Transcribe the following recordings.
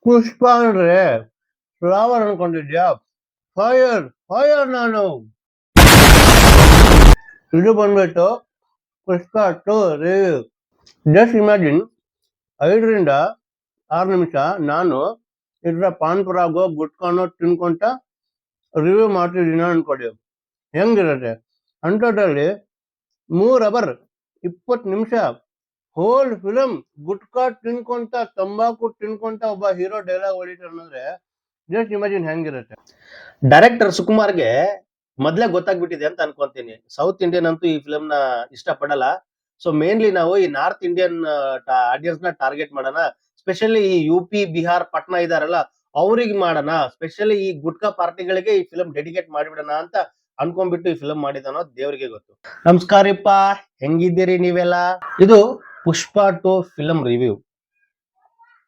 ಪುಷ್ಪ ಅಂದ್ರೆ flower ಅನ್ಕೊಂಡಿದ್ಯಾ? Fire fire ನಾನು. ಇದು ಬಂದ್ಬಿಟ್ಟು ಪುಷ್ಪ ಟು ರಿವ್ಯೂ. ಜಸ್ಟ್ ಇಮ್ಯಾಜಿನ್, 5 ರಿಂದ 6 ನಿಮಿಷ ನಾನು ಇದ್ರ ಪಾನ್ಪುರಾಗೋ ಗುಟ್ಕಾನೋ ತಿನ್ಕೊಂತ ರಿವ್ಯೂ ಮಾಡ್ತಿದ್ದೀನ ಅನ್ಕೊಳ್ಳಿ. ಹೆಂಗಿರತ್ತೆ? ಅಂಥದ್ರಲ್ಲಿ 3 ಅವರ್ 20 ನಿಮಿಷ ಹೋಲ್ ಫಿಲಮ್ ಗುಟ್ಕಾ ತಿನ್ಕೊಂತ ತಂಬಾಕು ತಿನ್ಕೊಂತ ಒಬ್ಬ ಹೀರೋ ಡೈಲಾಗ್ ಹೊಡಿತಾರೆ ಅಂದ್ರೆ ಜಸ್ಟ್ ಇಮ್ಯಾಜಿನ್ ಹೆಂಗಿರುತ್ತೆ. ಡೈರೆಕ್ಟರ್ ಸುಕುಮಾರ್ಗೆ ಮೊದ್ಲೇ ಗೊತ್ತಾಗ್ಬಿಟ್ಟಿದೆ ಅಂತ ಅನ್ಕೊಂತೀನಿ. ಸೌತ್ ಇಂಡಿಯನ್ ಅಂತೂ ಈ ಫಿಲಮ್ ನ ಇಷ್ಟಪಡಲ್ಲ. ಸೊ ಮೇನ್ಲಿ ನಾವು ಈ ನಾರ್ತ್ ಇಂಡಿಯನ್ ಆಡಿಯನ್ಸ್ ನ ಟಾರ್ಗೆಟ್ ಮಾಡೋಣ. ಸ್ಪೆಷಲಿ ಈ UP, ಬಿಹಾರ್, ಪಟ್ನಾ ಇದಾರಲ್ಲ ಅವ್ರಿಗೆ ಮಾಡೋಣ. ಸ್ಪೆಷಲಿ ಈ ಗುಟ್ಕಾ ಪಾರ್ಟಿಗಳಿಗೆ ಈ ಫಿಲಮ್ ಡೆಡಿಕೇಟ್ ಮಾಡಿಬಿಡೋಣ ಅಂತ ಅನ್ಕೊಂಡ್ಬಿಟ್ಟು ಈ ಫಿಲಮ್ ಮಾಡಿದಾನೋ ದೇವ್ರಿಗೆ ಗೊತ್ತು. ನಮಸ್ಕಾರಪ್ಪ, ಹೆಂಗಿದ್ದೀರಿ ನೀವೆಲ್ಲ? ಇದು ಪುಷ್ಪ ಟು ಫಿಲಮ್ ರಿವ್ಯೂ.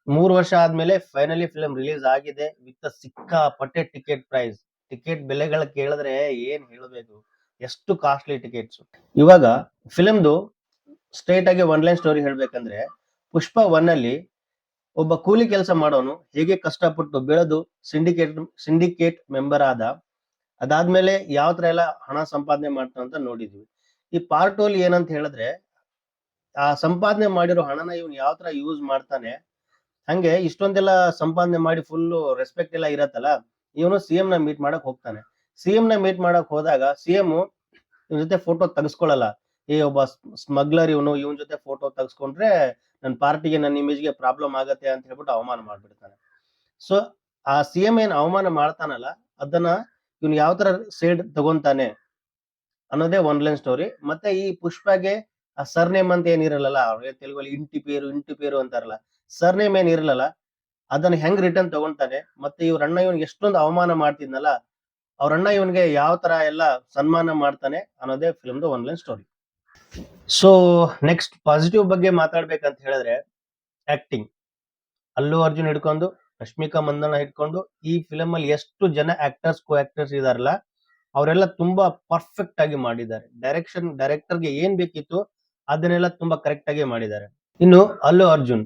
3 ವರ್ಷ ಆದ್ಮೇಲೆ ಫೈನಲಿ ಫಿಲಮ್ ರಿಲೀಸ್ ಆಗಿದೆ ವಿತ್ ಸಿಕ್ಕಾಪಟ್ಟೆ ಟಿಕೆಟ್ ಪ್ರೈಸ್. ಟಿಕೆಟ್ ಬೆಲೆಗಳ ಕೇಳಿದ್ರೆ ಏನ್ ಹೇಳಬೇಕು, ಎಷ್ಟು ಕಾಸ್ಟ್ಲಿ ಟಿಕೆಟ್ಸ್. ಇವಾಗ ಫಿಲಮ್ದು ಸ್ಟ್ರೇಟ್ ಆಗಿ ಒನ್ ಲೈನ್ ಸ್ಟೋರಿ ಹೇಳ್ಬೇಕಂದ್ರೆ, ಪುಷ್ಪ 1 ಅಲ್ಲಿ ಒಬ್ಬ ಕೂಲಿ ಕೆಲಸ ಮಾಡೋನು ಹೇಗೆ ಕಷ್ಟಪಟ್ಟು ಬೆಳೆದು ಸಿಂಡಿಕೇಟ್ ಮೆಂಬರ್ ಆದ, ಅದಾದ್ಮೇಲೆ ಯಾವ ತರ ಎಲ್ಲ ಹಣ ಸಂಪಾದನೆ ಮಾಡ್ತಾನ ಅಂತ ನೋಡಿದ್ವಿ. ಈ ಪಾರ್ಟ್ 2 ಅಲ್ಲಿ ಏನಂತ ಹೇಳಿದ್ರೆ, ಆ ಸಂಪಾದನೆ ಮಾಡಿರೋ ಹಣನ ಇವನ್ ಯಾವ ತರ ಯೂಸ್ ಮಾಡ್ತಾನೆ, ಹಂಗೆ ಇಷ್ಟೊಂದೆಲ್ಲ ಸಂಪಾದನೆ ಮಾಡಿ ಫುಲ್ ರೆಸ್ಪೆಕ್ಟ್ ಎಲ್ಲ ಇರತ್ತಲ್ಲ, ಇವನು CM ನ ಮೀಟ್ ಮಾಡಕ್ ಹೋಗ್ತಾನೆ. CM ನ ಮೀಟ್ ಮಾಡಕ್ ಹೋದಾಗ CM ಇವನ್ ಜೊತೆ ಫೋಟೋ ತೆಗೆಸ್ಕೊಳ್ಳಲ್ಲ. ಒಬ್ಬ ಸ್ಮಗ್ಲರ್ ಇವನ್ ಜೊತೆ ಫೋಟೋ ತೆಗೆಸ್ಕೊಂಡ್ರೆ ನನ್ನ ಪಾರ್ಟಿಗೆ, ನನ್ನ ಇಮೇಜ್ಗೆ ಪ್ರಾಬ್ಲಮ್ ಆಗತ್ತೆ ಅಂತ ಹೇಳ್ಬಿಟ್ಟು ಅವಮಾನ ಮಾಡ್ಬಿಡ್ತಾನೆ. ಸೊ ಆ CM ಏನ್ ಅವಮಾನ ಮಾಡ್ತಾನಲ್ಲ, ಅದನ್ನ ಇವನ್ ಯಾವ ತರ ಸೈಡ್ ತಗೊಂತಾನೆ ಅನ್ನೋದೇ ಒನ್ ಲೈನ್ ಸ್ಟೋರಿ. ಮತ್ತೆ ಈ ಪುಷ್ಪಗೆ ಆ ಸರ್ನೇಮ್ ಅಂತ ಏನಿರಲ್ಲ, ಅವ್ರಿಗೆ ತೆಲುಗಲ್ಲಿ ಇಂಟಿ ಪೇರು ಅಂತಾರಲ್ಲ, ಸರ್ನೇಮ್ ಏನ್ ಇರಲ್ಲ, ಅದನ್ನ ಹೆಂಗ್ ರಿಟರ್ನ್ ತಗೊಂತಾನೆ. ಮತ್ತೆ ಇವ್ರ ಅಣ್ಣ ಇವನ್ಗೆ ಎಷ್ಟೊಂದು ಅವಮಾನ ಮಾಡ್ತಿದ್ನಲ್ಲ, ಅವ್ರ ಅಣ್ಣ ಇವನ್ಗೆ ಯಾವ ತರ ಎಲ್ಲ ಸನ್ಮಾನ ಮಾಡ್ತಾನೆ ಅನ್ನೋದೇ ಫಿಲ್ಮ್ದು one line story. So next positive ಬಗ್ಗೆ ಮಾತಾಡ್ಬೇಕಂತ ಹೇಳಿದ್ರೆ, ಆಕ್ಟಿಂಗ್. ಅಲ್ಲು ಅರ್ಜುನ್ ಹಿಡ್ಕೊಂಡು ರಶ್ಮಿಕಾ ಮಂದಣ್ಣ ಹಿಡ್ಕೊಂಡು ಈ ಫಿಲಮ್ ಅಲ್ಲಿ ಎಷ್ಟು ಜನ ಕೋ ಆಕ್ಟರ್ಸ್ ಇದಾರಲ್ಲ, ಅವರೆಲ್ಲ ತುಂಬಾ ಪರ್ಫೆಕ್ಟ್ ಆಗಿ ಮಾಡಿದ್ದಾರೆ. ಡೈರೆಕ್ಟರ್ಗೆ ಏನ್ ಬೇಕಿತ್ತು ಅದನ್ನೆಲ್ಲ ತುಂಬಾ ಕರೆಕ್ಟ್ ಆಗಿ ಮಾಡಿದ್ದಾರೆ. ಇನ್ನು ಅಲ್ಲು ಅರ್ಜುನ್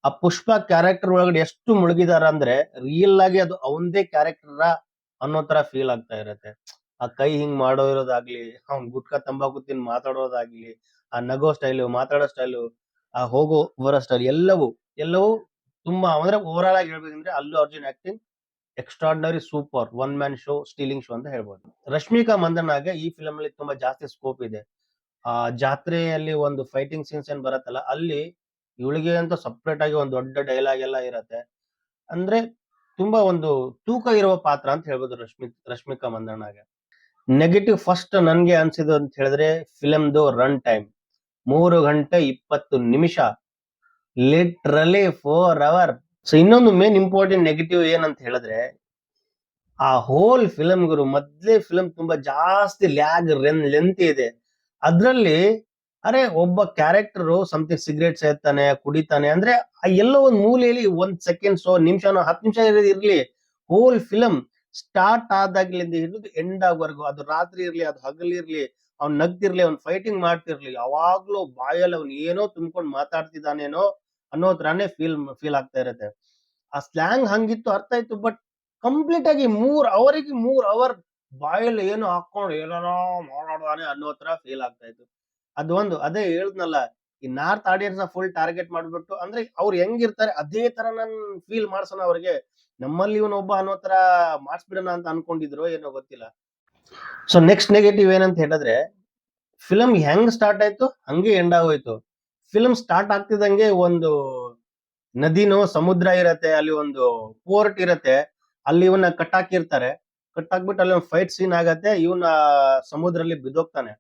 ಆ ಪುಷ್ಪ ಕ್ಯಾರೆಕ್ಟರ್ ಒಳಗಡೆ ಎಷ್ಟು ಮುಳುಗಿದಾರ ಅಂದ್ರೆ, ರಿಯಲ್ ಆಗಿ ಅದು ಅವಂದೇ ಕ್ಯಾರೆಕ್ಟರ್ ಅನ್ನೋ ತರ ಫೀಲ್ ಆಗ್ತಾ ಇರತ್ತೆ. ಆ ಕೈ ಹಿಂಗ್ ಮಾಡೋ ಇರೋದಾಗ್ಲಿ, ಅವ್ನ್ ಗುಟ್ಕಾ ತಂಬಾಕು ತಿನ್ ಮಾತಾಡೋದಾಗ್ಲಿ, ಆ ನಗೋ ಸ್ಟೈಲು, ಮಾತಾಡೋ ಸ್ಟೈಲು, ಆ ಹೋಗೋ ಬರೋ ಸ್ಟೈಲ್, ಎಲ್ಲವೂ ತುಂಬಾ ಅಂದ್ರೆ ಓವರ್ ಆಲ್ ಆಗಿ ಹೇಳ್ಬೇಕಂದ್ರೆ Allu Arjun acting extraordinary, super, one man show, stealing show ಅಂತ ಹೇಳ್ಬೋದು. ರಶ್ಮಿಕಾ ಮಂದಣ್ಣಗೆ ಈ ಫಿಲಮ್ ಅಲ್ಲಿ ತುಂಬಾ ಜಾಸ್ತಿ ಸ್ಕೋಪ್ ಇದೆ. ಆ ಜಾತ್ರೆಯಲ್ಲಿ ಒಂದು ಫೈಟಿಂಗ್ ಸೀನ್ಸ್ ಏನ್ ಬರತ್ತಲ್ಲ, ಅಲ್ಲಿ ಇವಳಿಗೆ ಅಂತ ಸಪ್ರೇಟ್ ಆಗಿ ಒಂದು ದೊಡ್ಡ ಡೈಲಾಗ್ ಎಲ್ಲ ಇರತ್ತೆ. ಅಂದ್ರೆ ತುಂಬಾ ಒಂದು ತೂಕ ಇರುವ ಪಾತ್ರ ಅಂತ ಹೇಳ್ಬೋದು ರಶ್ಮಿಕಾ ಮಂದಣ್ಣಗೆ. ನೆಗೆಟಿವ್ ಫಸ್ಟ್ ನನ್ಗೆ ಅನ್ಸಿದ್ದು ಅಂತ ಹೇಳಿದ್ರೆ, ಫಿಲಮ್ದು ರನ್ ಟೈಮ್ 3 ಗಂಟೆ 20 ನಿಮಿಷ, ಲಿಟ್ರಲಿ 4 ಅವರ್. ಸೊ ಇನ್ನೊಂದು ಮೇನ್ ಇಂಪಾರ್ಟೆಂಟ್ ನೆಗೆಟಿವ್ ಏನಂತ ಹೇಳಿದ್ರೆ, ಆ ಹೋಲ್ ಫಿಲಮ್ ಗುರು, ಮೊದ್ಲೇ ಫಿಲಮ್ ತುಂಬಾ ಜಾಸ್ತಿ ಲೆಂತ್ ಇದೆ. ಅದ್ರಲ್ಲಿ ಅರೆ ಒಬ್ಬ ಕ್ಯಾರೆಕ್ಟರ್ ಸಮಥಿಂಗ್ ಸಿಗರೇಟ್ ಸೇರ್ತಾನೆ, ಕುಡಿತಾನೆ ಅಂದ್ರೆ ಎಲ್ಲೋ ಒಂದ್ ಮೂಲೆಯಲ್ಲಿ 1 ಸೆಕೆಂಡ್ಸ್, ನಿಮಿಷನೋ 10 ನಿಮಿಷ ಇರ್ಲಿ, ಹೋಲ್ ಫಿಲಮ್ ಸ್ಟಾರ್ಟ್ ಆದಾಗ್ಲಿಂದ ಹಿಡಿದು ಎಂಡ್ ಆಗೋವರೆಗೂ, ಅದು ರಾತ್ರಿ ಇರ್ಲಿ, ಅದು ಹಗಲಿರ್ಲಿ, ಅವ್ನ್ ನಗ್ತಿರ್ಲಿ, ಅವ್ನ್ ಫೈಟಿಂಗ್ ಮಾಡ್ತಿರ್ಲಿ, ಯಾವಾಗ್ಲೂ ಬಾಯಲ್ಲಿ ಅವ್ನ್ ಏನೋ ತುಂಬ್ಕೊಂಡ್ ಮಾತಾಡ್ತಿದ್ದಾನೇನೋ ಅನ್ನೋ ತರಾನೇ ಫೀಲ್ ಆಗ್ತಾ ಇರತ್ತೆ. ಆ ಸ್ಲ್ಯಾಂಗ್ ಹಂಗಿತ್ತು, ಅರ್ಥ ಆಯ್ತು. ಬಟ್ ಕಂಪ್ಲೀಟ್ ಆಗಿ 3 ಅವರ್ ಬಾಯಲ್ಲಿ ಏನು ಹಾಕೊಂಡು ಏನಾನೋ ಮಾತಾಡ್ದಾನೆ ಅನ್ನೋ ತರ ಫೀಲ್ ಆಗ್ತಾ ಇತ್ತು. ಅದೊಂದು, ಅದೇ ಹೇಳಿದ್ನಲ್ಲ, ಈ ನಾರ್ತ್ ಆಡಿಯನ್ಸ್ ನ ಫುಲ್ ಟಾರ್ಗೆಟ್ ಮಾಡ್ಬಿಟ್ಟು, ಅಂದ್ರೆ ಅವ್ರು ಹೆಂಗಿರ್ತಾರೆ ಅದೇ ತರ ನನ್ ಫೀಲ್ ಮಾಡ್ಸೋಣ ಅವ್ರಿಗೆ, ನಮ್ಮಲ್ಲಿ ಇವನೊಬ್ಬ ಅನ್ನೋ ತರ ಮಾಡಿಸ್ಬಿಡೋಣ ಅಂತ ಅನ್ಕೊಂಡಿದ್ರು ಏನೋ ಗೊತ್ತಿಲ್ಲ. ಸೊ ನೆಕ್ಸ್ಟ್ ನೆಗೆಟಿವ್ ಏನಂತ ಹೇಳಿದ್ರೆ, ಫಿಲಮ್ ಹೆಂಗ್ ಸ್ಟಾರ್ಟ್ ಆಯ್ತು ಹಂಗೆ ಎಂಡ್ ಆಗೋಯ್ತು. ಫಿಲಮ್ ಸ್ಟಾರ್ಟ್ ಆಗ್ತಿದಂಗೆ ಒಂದು ನದಿನೋ ಸಮುದ್ರ ಇರತ್ತೆ, ಅಲ್ಲಿ ಒಂದು ಪೋರ್ಟ್ ಇರತ್ತೆ, ಅಲ್ಲಿ ಇವನ್ನ ಕಟ್ಟಾಕಿರ್ತಾರೆ. ಕಟ್ಟಾಕ್ಬಿಟ್ಟು ಅಲ್ಲಿ ಒಂದು ಫೈಟ್ ಸೀನ್ ಆಗತ್ತೆ, ಇವನ ಸಮುದ್ರಲ್ಲಿ ಬಿದ್ದೋಗ್ತಾನೆ.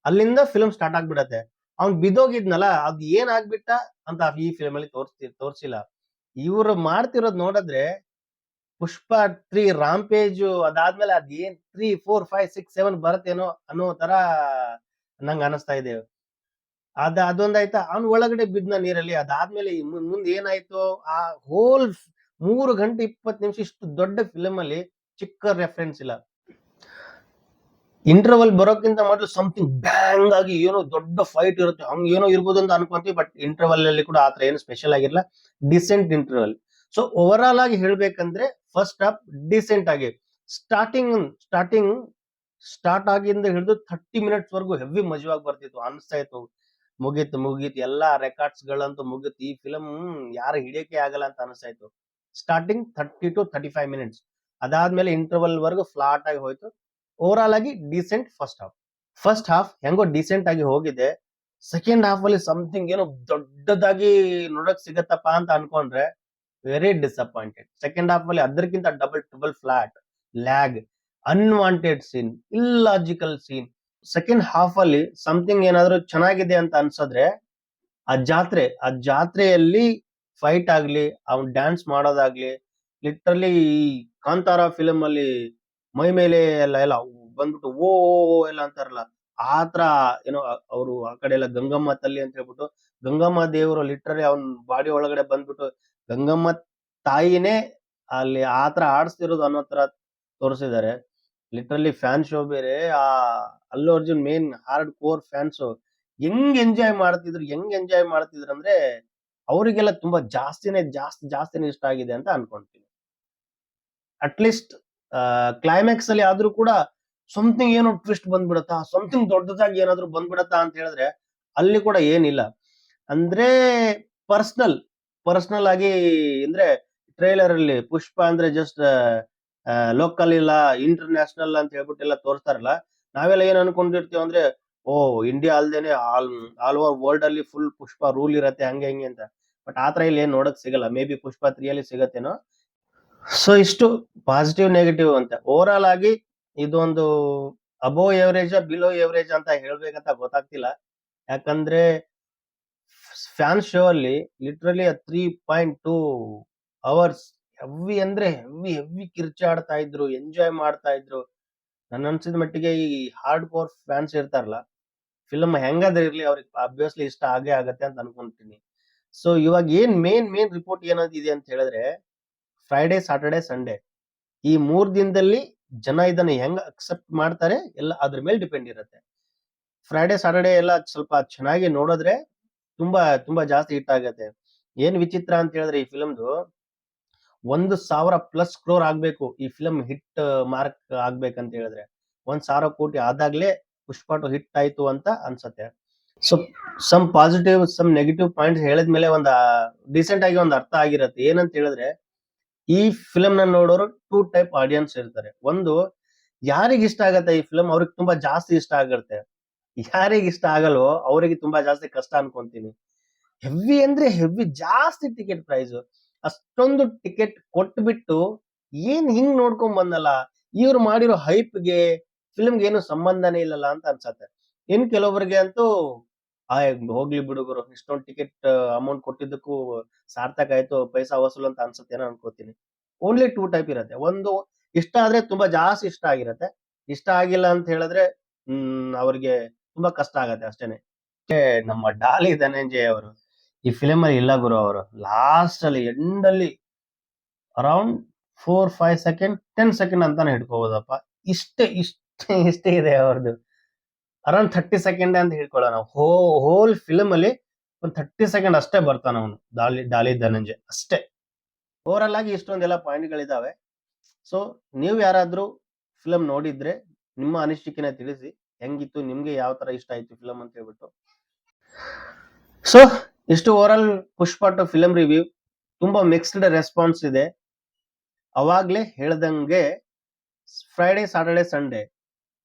ಅಲ್ಲಿಂದ ಫಿಲಮ್ ಸ್ಟಾರ್ಟ್ ಆಗ್ಬಿಡತ್ತೆ. ಅವ್ನ್ ಬಿದ್ದೋಗಿದ್ನಲ್ಲ, ಅದ್ ಏನ್ ಆಗ್ಬಿಟ್ಟ ಅಂತ ಈ ಫಿಲಮ್ ಅಲ್ಲಿ ತೋರ್ಸಿಲ್ಲ. ಇವ್ರು ಮಾಡ್ತಿರೋದ್ ನೋಡಿದ್ರೆ ಪುಷ್ಪ 3 ರಾಂಪೇಜ್ ಅದಾದ್ಮೇಲೆ ಅದೇನ್ 3, 4, 5, 6, 7 ಬರತ್ತೇನೋ ಅನ್ನೋ ತರ ನಂಗೆ ಅನಿಸ್ತಾ ಇದೆ. ಅದೊಂದಾಯ್ತಾ, ಅವ್ನ್ ಒಳಗಡೆ ಬಿದ್ನ ನೀರಲ್ಲಿ. ಅದಾದ್ಮೇಲೆ ಮುಂದೆ ಏನಾಯ್ತು, ಆ ಹೋಲ್ 3 ಗಂಟೆ 20 ನಿಮಿಷ ಇಷ್ಟು ದೊಡ್ಡ ಫಿಲಮ್ ಅಲ್ಲಿ ಚಿಕ್ಕ ರೆಫರೆನ್ಸ್ ಇಲ್ಲ. ಇಂಟರ್ವಲ್ ಬರೋಕ್ಕಿಂತ ಮೊದಲು ಸಮಥಿಂಗ್ ಬ್ಯಾಂಗ್ ಆಗಿ ಏನೋ ದೊಡ್ಡ ಫೈಟ್ ಇರುತ್ತೆ, ಹಂಗ ಏನೋ ಇರ್ಬೋದು ಅಂತ ಅನ್ಕೊಂತೀವಿ. ಬಟ್ ಇಂಟರ್ವಲ್ ಅಲ್ಲಿ ಕೂಡ ಆತರ ಏನು ಸ್ಪೆಷಲ್ ಆಗಿರಲ್ಲ, decent interval. So overall ಆಗಿ ಹೇಳ್ಬೇಕಂದ್ರೆ ಫಸ್ಟ್ ಹಾಫ್ ಡಿಸೆಂಟ್ ಆಗಿ ಸ್ಟಾರ್ಟಿಂಗ್ ಸ್ಟಾರ್ಟ್ ಆಗಿಂದ ಹಿಡಿದು 30 ಮಿನಿಟ್ಸ್ ವರ್ಗು ಹೆವಿ ಮಜವಾಗಿ ಬರ್ತಿತ್ತು, ಅನಿಸ್ತಾ ಇತ್ತು ಮುಗೀತು ಎಲ್ಲಾ ರೆಕಾರ್ಡ್ಸ್ ಗಳಂತೂ ಮುಗೀತು, ಈ ಫಿಲಮ್ ಯಾರು ಹಿಡಿಯಕ್ಕೆ ಆಗಲ್ಲ ಅಂತ ಅನಿಸ್ತಾ ಇತ್ತು. ಸ್ಟಾರ್ಟಿಂಗ್ 30 to 35 ಮಿನಿಟ್ಸ್, ಅದಾದ್ಮೇಲೆ ಇಂಟರ್ವಲ್ ವರ್ಗು ಫ್ಲಾಟ್ ಆಗಿ ಹೋಯ್ತು. ಓವರ್ ಆಲ್ ಆಗಿ ಡಿಸೆಂಟ್ ಫಸ್ಟ್ ಹಾಫ್ ಹೆಂಗೋ ಡಿಸೆಂಟ್ ಆಗಿ ಹೋಗಿದೆ. ಸೆಕೆಂಡ್ ಹಾಫ್ ಅಲ್ಲಿ ಸಮಥಿಂಗ್ ಏನೋ ದೊಡ್ಡದಾಗಿ ನೋಡಕ್ ಸಿಗತ್ತಪ್ಪ ಅಂತ ಅನ್ಕೊಂಡ್ರೆ ವೆರಿ ಡಿಸಪಾಯಿಂಟೆಡ್. ಸೆಕೆಂಡ್ ಹಾಫ್ ಅಲ್ಲಿ ಅದಕ್ಕಿಂತ double flat, lag, unwanted scene, illogical scene. Second half ಅಲ್ಲಿ ಸಮಥಿಂಗ್ ಏನಾದ್ರು ಚೆನ್ನಾಗಿದೆ ಅಂತ ಅನ್ಸದ್ರೆ ಆ ಜಾತ್ರೆಯಲ್ಲಿ ಫೈಟ್ ಆಗ್ಲಿ, ಅವ್ನ್ ಡ್ಯಾನ್ಸ್ ಮಾಡೋದಾಗ್ಲಿ, ಲಿಟ್ರಲಿ ಈ ಕಾಂತಾರ ಫಿಲಮ್ ಅಲ್ಲಿ ಮೈ ಮೇಲೆ ಎಲ್ಲ ಬಂದ್ಬಿಟ್ಟು ಓ ಎಲ್ಲ ಅಂತಾರಲ್ಲ, ಆತರ ಏನೋ ಅವರು ಆ ಕಡೆ ಎಲ್ಲ ಗಂಗಮ್ಮ ತಲ್ಲಿ ಅಂತ ಹೇಳ್ಬಿಟ್ಟು ಗಂಗಮ್ಮ ದೇವರು ಲಿಟ್ರಲಿ ಅವನ್ ಬಾಡಿ ಒಳಗಡೆ ಬಂದ್ಬಿಟ್ಟು ಗಂಗಮ್ಮ ತಾಯಿನೇ ಅಲ್ಲಿ ಆತರ ಆಡಿಸ್ತಿರೋದು ಅನ್ನೋ ತರ ತೋರಿಸಿದ್ದಾರೆ. ಲಿಟ್ರಲಿ ಫ್ಯಾನ್ ಶೋ ಬೇರೆ, ಆ Allu Arjun main hard core fans ಹೆಂಗ್ ಎಂಜಾಯ್ ಮಾಡ್ತಿದ್ರು ಅಂದ್ರೆ ಅವರಿಗೆಲ್ಲ ತುಂಬಾ ಜಾಸ್ತಿನೇ ಇಷ್ಟ ಆಗಿದೆ ಅಂತ ಅನ್ಕೊಂತೀನಿ. ಅಟ್ಲೀಸ್ಟ್ ಕ್ಲೈಮ್ಯಾಕ್ಸ್ ಅಲ್ಲಿ ಆದ್ರೂ ಕೂಡ ಸಮಥಿಂಗ್ ಏನೋ ಟ್ವಿಸ್ಟ್ ಬಂದ್ಬಿಡತ್ತಾ, ಸಮಥಿಂಗ್ ದೊಡ್ಡದಾಗಿ ಏನಾದ್ರು ಬಂದ್ಬಿಡತ್ತಾ ಅಂತ ಹೇಳಿದ್ರೆ ಅಲ್ಲಿ ಕೂಡ ಏನಿಲ್ಲ. ಅಂದ್ರೆ ಪರ್ಸನಲ್ ಆಗಿ ಅಂದ್ರೆ ಟ್ರೈಲರ್ ಅಲ್ಲಿ ಪುಷ್ಪ ಅಂದ್ರೆ ಜಸ್ಟ್ ಲೋಕಲ್ ಇಲ್ಲ ಇಂಟರ್ನ್ಯಾಷನಲ್ ಅಂತ ಹೇಳ್ಬಿಟ್ಟು ಎಲ್ಲ ತೋರಿಸ್ತಾರಲ್ಲ, ನಾವೆಲ್ಲ ಏನ್ ಅನ್ಕೊಂಡಿರ್ತೀವಿ ಅಂದ್ರೆ ಓ ಇಂಡಿಯಾ ಅಲ್ದೇನೆ ಆಲ್ ಓವರ್ ವರ್ಲ್ಡ್ ಅಲ್ಲಿ ಫುಲ್ ಪುಷ್ಪ ರೂಲ್ ಇರತ್ತೆ ಹಂಗೆ ಹಿಂಗೆ ಅಂತ. ಬಟ್ ಆತರ ಇಲ್ಲಿ ಏನ್ ನೋಡಕ್ ಸಿಗಲ್ಲ, ಮೇ ಬಿ ಪುಷ್ಪ 3 ಅಲ್ಲಿ ಸಿಗತ್ತೇನೋ. ಸೊ ಇಷ್ಟು ಪಾಸಿಟಿವ್ ನೆಗೆಟಿವ್ ಅಂತ. ಓವರ್ ಆಲ್ ಆಗಿ ಇದೊಂದು ಅಬೋವ್ ಎವರೇಜ್ ಬಿಲೋ ಎವರೇಜ್ ಅಂತ ಹೇಳ್ಬೇಕಂತ ಗೊತ್ತಾಗ್ತಿಲ್ಲ. ಯಾಕಂದ್ರೆ ಫ್ಯಾನ್ ಶೋ ಅಲ್ಲಿ ಲಿಟ್ರಲಿ 3.2 ಅವರ್ಸ್ ಹೆವಿ ಅಂದ್ರೆ ಹೆವಿ ಕಿರ್ಚಾಡ್ತಾ ಇದ್ರು, ಎಂಜಾಯ್ ಮಾಡ್ತಾ ಇದ್ರು. ನನ್ನ ಅನ್ಸಿದ ಮಟ್ಟಿಗೆ ಈ ಹಾರ್ಡ್ ಕೋರ್ ಫ್ಯಾನ್ಸ್ ಇರ್ತಾರಲ್ಲ, ಫಿಲಮ್ ಹೆಂಗಾದ್ರೆ ಇರ್ಲಿ ಅವ್ರಿಗೆ ಅಬ್ವಿಯಸ್ಲಿ ಇಷ್ಟ ಆಗೇ ಆಗತ್ತೆ ಅಂತ ಅನ್ಕೊಂತೀನಿ. ಸೊ ಇವಾಗ ಏನ್ ಮೇನ್ ರಿಪೋರ್ಟ್ ಏನಾದಿದೆ ಅಂತ ಹೇಳಿದ್ರೆ, ಫ್ರೈಡೆ ಸಾಟರ್ಡೆ ಸಂಡೇ ಈ 3 ದಿನದಲ್ಲಿ ಜನ ಇದನ್ನ ಹೆಂಗ್ ಅಕ್ಸೆಪ್ಟ್ ಮಾಡ್ತಾರೆ ಎಲ್ಲ ಅದ್ರ ಮೇಲೆ ಡಿಪೆಂಡ್ ಇರುತ್ತೆ. ಫ್ರೈಡೆ ಸಾಟರ್ಡೆ ಎಲ್ಲ ಸ್ವಲ್ಪ ಚೆನ್ನಾಗಿ ನೋಡಿದ್ರೆ ತುಂಬಾ ಜಾಸ್ತಿ ಹಿಟ್ ಆಗತ್ತೆ. ಏನ್ ವಿಚಿತ್ರ ಅಂತ ಹೇಳಿದ್ರೆ ಈ ಫಿಲಮ್ದು 1,000+ ಕ್ರೋರ್ ಆಗ್ಬೇಕು ಈ ಫಿಲಮ್ ಹಿಟ್ ಮಾರ್ಕ್ ಆಗ್ಬೇಕಂತ ಹೇಳಿದ್ರೆ. 1,000 ಕೋಟಿ ಆದಾಗ್ಲೇ ಪುಷ್ಪ 2 ಹಿಟ್ ಆಯ್ತು ಅಂತ ಅನ್ಸತ್ತೆ. So some positive some negative points ಹೇಳಿದ್ಮೇಲೆ ಡಿಸೆಂಟ್ ಆಗಿ ಒಂದು ಅರ್ಥ ಆಗಿರತ್ತೆ. ಏನಂತ ಹೇಳಿದ್ರೆ ಈ ಫಿಲಮ್ ನ ನೋಡೋರು 2 ಟೈಪ್ ಆಡಿಯನ್ಸ್ ಇರ್ತಾರೆ. ಒಂದು, ಯಾರಿಗ ಇಷ್ಟ ಆಗತ್ತೆ ಈ ಫಿಲಮ್ ಅವ್ರಿಗೆ ತುಂಬಾ ಜಾಸ್ತಿ ಇಷ್ಟ ಆಗಿರುತ್ತೆ. ಯಾರಿಗ ಇಷ್ಟ ಆಗಲ್ವೋ ಅವರಿಗೆ ತುಂಬಾ ಜಾಸ್ತಿ ಕಷ್ಟ ಅನ್ಕೊಂತೀನಿ. ಹೆವಿ ಅಂದ್ರೆ ಹೆವಿ ಜಾಸ್ತಿ ಟಿಕೆಟ್ ಪ್ರೈಸ್, ಅಷ್ಟೊಂದು ಟಿಕೆಟ್ ಕೊಟ್ಬಿಟ್ಟು ಏನ್ ಹಿಂಗ್ ನೋಡ್ಕೊಂಡ್ ಬಂದಲ್ಲ, ಇವ್ರು ಮಾಡಿರೋ ಹೈಪ್ಗೆ ಫಿಲ್ಮ್ಗೆ ಏನು ಸಂಬಂಧನೇ ಇಲ್ಲಲ್ಲ ಅಂತ ಅನ್ಸತ್ತೆ. ಇನ್ ಕೆಲವೊಬ್ಬರಿಗೆ ಅಂತೂ ಹೋಗ್ಲಿ ಬಿಡುಗರು, ಇಷ್ಟೊಂದು ಟಿಕೆಟ್ ಅಮೌಂಟ್ ಕೊಟ್ಟಿದ್ದಕ್ಕೂ ಸಾರ್ಥಕ ಆಯ್ತು, ಪೈಸಾ ವಸೂಲ್ ಅಂತ ಅನ್ಸತ್ತೇನೋ ಅನ್ಕೋತೀನಿ. ಓನ್ಲಿ 2 ಟೈಪ್ ಇರತ್ತೆ. ಒಂದು, ಇಷ್ಟ ಆದ್ರೆ ತುಂಬಾ ಜಾಸ್ತಿ ಇಷ್ಟ ಆಗಿರತ್ತೆ, ಇಷ್ಟ ಆಗಿಲ್ಲ ಅಂತ ಹೇಳಿದ್ರೆ ಅವ್ರಿಗೆ ತುಂಬಾ ಕಷ್ಟ ಆಗತ್ತೆ ಅಷ್ಟೇನೆ. ನಮ್ಮ ಡಾಲಿ ಧನಂಜಯ್ ಅವರು ಈ ಫಿಲಮ್ ಅಲ್ಲಿ ಇಲ್ಲ ಗುರು, ಅವರು ಲಾಸ್ಟ್ ಅಲ್ಲಿ ಎಂಡ್ ಅಲ್ಲಿ ಅರೌಂಡ್ 4-5 ಸೆಕೆಂಡ್ 10 ಸೆಕೆಂಡ್ ಅಂತಾನೆ ಹಿಡ್ಕೋಬಹುದಪ್ಪ. ಇಷ್ಟೇ ಇದೆ ಅವ್ರದ್ದು. ಅರೌಂಡ್ 30 ಸೆಕೆಂಡ್ ಅಂತ ಹಿಡ್ಕೊಳ್ಳೋಣ. ಹೋಲ್ ಫಿಲಮ್ ಅಲ್ಲಿ ಒಂದು 30 ಸೆಕೆಂಡ್ ಅಷ್ಟೇ ಬರ್ತಾನ ಅವನು, ಡಾಲಿ ಧನಂಜಯ್ ಅಷ್ಟೇ. ಓವರ್ ಆಲ್ ಆಗಿ ಇಷ್ಟೊಂದೆಲ್ಲ ಪಾಯಿಂಟ್ ಗಳಿದಾವೆ. ಸೊ ನೀವು ಯಾರಾದ್ರೂ ಫಿಲಮ್ ನೋಡಿದ್ರೆ ನಿಮ್ಮ ಅನಿಸಿಕೆನ ತಿಳಿಸಿ, ಹೆಂಗಿತ್ತು, ನಿಮ್ಗೆ ಯಾವ ತರ ಇಷ್ಟ ಆಯ್ತು ಫಿಲಮ್ ಅಂತ ಹೇಳ್ಬಿಟ್ಟು. ಸೊ ಇಷ್ಟು ಓವರ್ ಆಲ್ ಪುಷ್ಪ 2 ಫಿಲಮ್ ರಿವ್ಯೂ. ತುಂಬಾ ಮಿಕ್ಸ್ಡ್ ರೆಸ್ಪಾನ್ಸ್ ಇದೆ. ಅವಾಗ್ಲೇ ಹೇಳ್ದಂಗೆ ಫ್ರೈಡೆ ಸಾಟರ್ಡೆ ಸಂಡೇ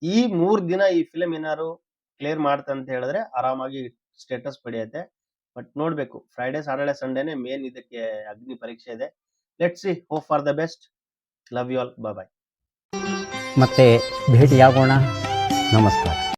ಈ 3 ದಿನ ಈ ಫಿಲಮ್ ಏನಾದ್ರು ಕ್ಲಿಯರ್ ಮಾಡ್ತಂತ ಹೇಳಿದ್ರೆ ಆರಾಮಾಗಿ ಸ್ಟೇಟಸ್ ಪಡೆಯುತ್ತೆ. ಬಟ್ ನೋಡ್ಬೇಕು, ಫ್ರೈಡೆ ಸಾಟರ್ಡೆ ಸಂಡೇನೆ ಮೇನ್ ಇದಕ್ಕೆ ಅಗ್ನಿ ಪರೀಕ್ಷೆ ಇದೆ. Let's see, hope for the best. Love you all, bye. ಮತ್ತೆ ಭೇಟಿಯಾಗೋಣ. ನಮಸ್ಕಾರ.